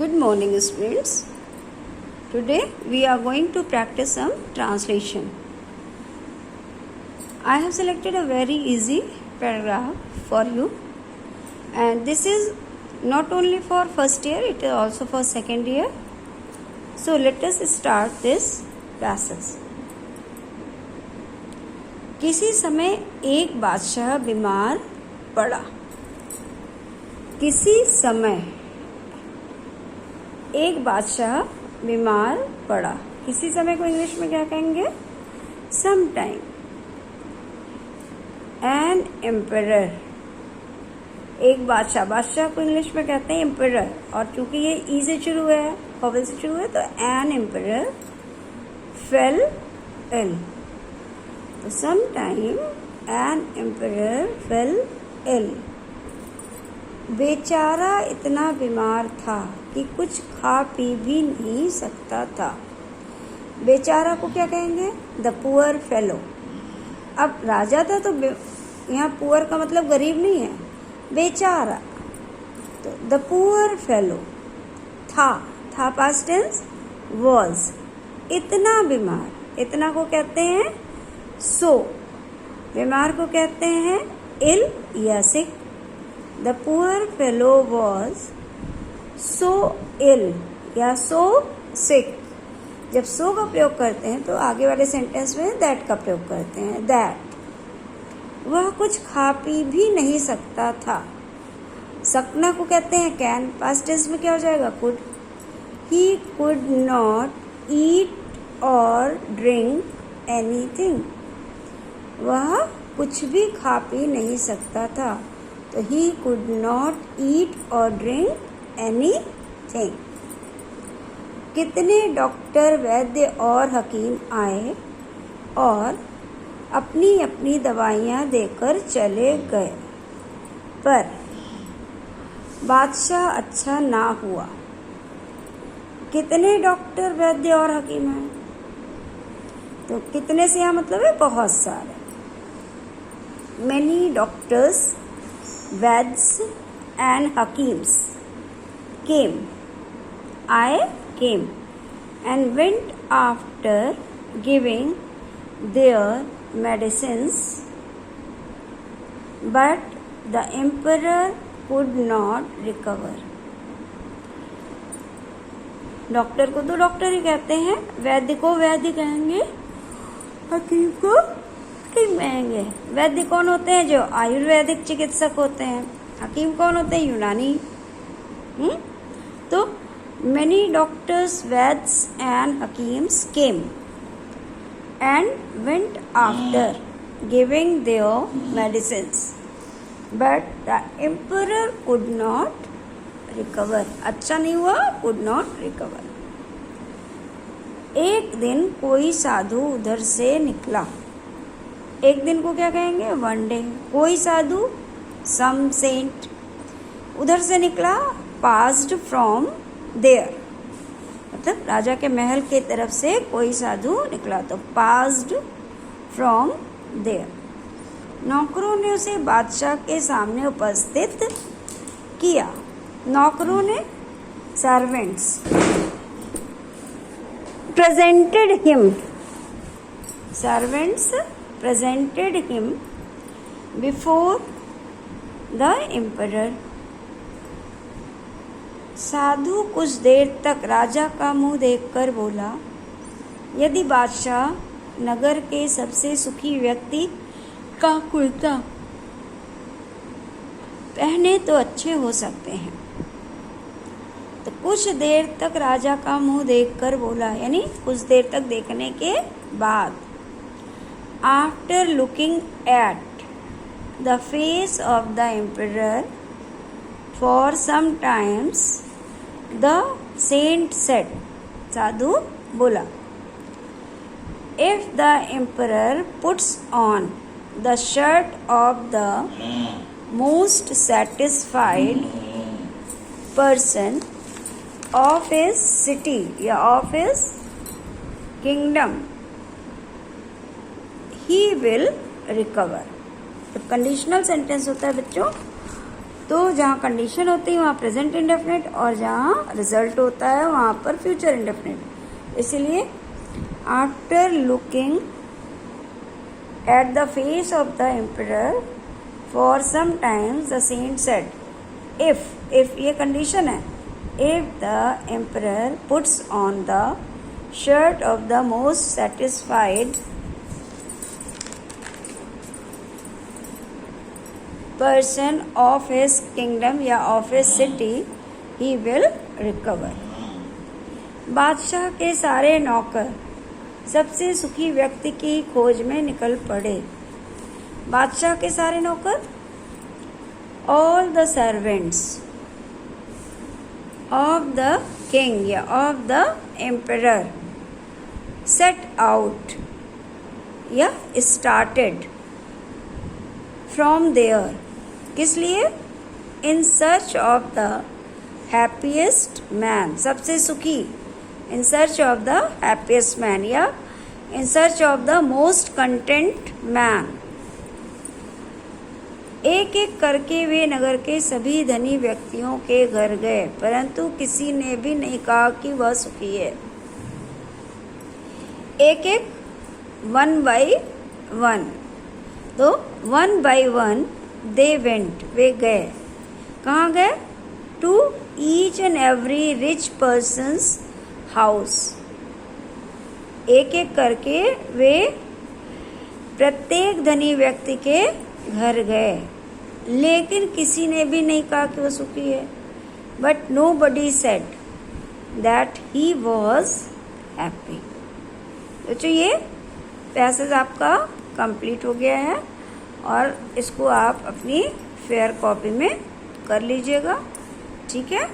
Good morning, students. Today we are going to practice some translation. I have selected a very easy paragraph for you, and this is not only for first year, it is also for second year. So let us start this passage. किसी समय एक बादशाह बीमार पड़ा. किसी समय एक बादशाह बीमार पड़ा. किसी समय को इंग्लिश में क्या कहेंगे? Some time. An emperor. एक बादशाह. बादशाह को इंग्लिश में कहते हैं एम्परर, और चूंकि ये ई से शुरू है, वॉवेल से शुरू है, तो एन एम्परर फेल इल. तो some time an emperor fell ill. बेचारा इतना बीमार था कि कुछ खा पी भी नहीं सकता था. बेचारा को क्या कहेंगे? The poor fellow. अब राजा था तो यहाँ पुअर का मतलब गरीब नहीं है, बेचारा. तो द पुअर फेलो था पास्ट टेंस वॉज. इतना बीमार. इतना को कहते हैं सो. बीमार को कहते हैं इल या सिक. The poor fellow was so ill या so sick. जब so का प्रयोग करते हैं तो आगे वाले सेंटेंस में that का प्रयोग करते हैं. that वह कुछ खा पी भी नहीं सकता था. सकना को कहते हैं कैन. पास्ट टेंस में क्या हो जाएगा? Could. He could not eat or drink anything. वह कुछ भी खा पी नहीं सकता था. तो he could not eat or drink anything. कितने डॉक्टर, वैद्य और हकीम आए और अपनी अपनी दवाइयाँ देकर चले गए, पर बादशाह अच्छा ना हुआ. कितने डॉक्टर, वैद्य और हकीम आए. तो कितने से यहाँ मतलब है बहुत सारे. Many doctors, Vaids and Hakims came. I came and went after giving their medicines, but the emperor could not recover. Doctor को तो डॉक्टर ही कहते हैं, वैद्य को वैद्य कहेंगे, हकीम को हकीम कहेंगे. वैद्य कौन होते हैं? जो आयुर्वेदिक चिकित्सक होते हैं. हकीम कौन होते हैं? यूनानी. तो many doctors, vaids and hakims came and went after giving their medicines, but the emperor could not recover. अच्छा नहीं हुआ, कुड नॉट रिकवर. एक दिन कोई साधु उधर से निकला. एक दिन को क्या कहेंगे? One day. कोई साधु, सम सेंट, उधर से निकला. पास्ड फ्रॉम देयर, मतलब राजा के महल के तरफ से कोई साधु निकला, तो पास्ड फ्रॉम देयर. नौकरों ने उसे बादशाह के सामने उपस्थित किया. नौकरों ने, servants, presented him. Servants presented him before the emperor. साधु कुछ देर तक राजा का मुंह देखकर बोला, यदि बादशाह नगर के सबसे सुखी व्यक्ति का कुर्ता पहने तो अच्छे हो सकते हैं. तो कुछ देर तक राजा का मुंह देखकर बोला, यानी कुछ देर तक देखने के बाद. After looking at the face of the emperor for some times, the saint said, साधु बोला, if the emperor puts on the shirt of the most satisfied person of his city या of his kingdom, he will recover. तो conditional sentence होता है बच्चों, तो जहाँ condition होती है वहाँ प्रेजेंट इंडेफिनिट, और जहाँ रिजल्ट होता है वहाँ पर फ्यूचर इंडेफिनिट। इसलिए after looking at the face of the emperor for some times the saint said, if ये कंडीशन है, if the emperor puts on the shirt of the most satisfied person of his kingdom या of his city, he will recover. बादशाह के सारे नौकर सबसे सुखी व्यक्ति की खोज में निकल पड़े। बादशाह के सारे नौकर, all the servants of the king या of the emperor set out या स्टार्टेड फ्रॉम देयर, किस लिए? In search of the happiest man, सबसे सुखी, in search of the happiest man या in search of the most content man. एक एक करके वे नगर के सभी धनी व्यक्तियों के घर गए, परंतु किसी ने भी नहीं कहा कि वह सुखी है। एक एक, वन बाई वन, तो one by one they went, वे गए, कहाँ गए? To each and every rich person's house, एक एक करके वे प्रत्येक धनी व्यक्ति के घर गए, लेकिन किसी ने भी नहीं कहा कि वो सुखी है। But nobody said that he was happy. तो जो ये पैसेज आपका कंप्लीट हो गया है, और इसको आप अपनी फेयर कॉपी में कर लीजिएगा, ठीक है।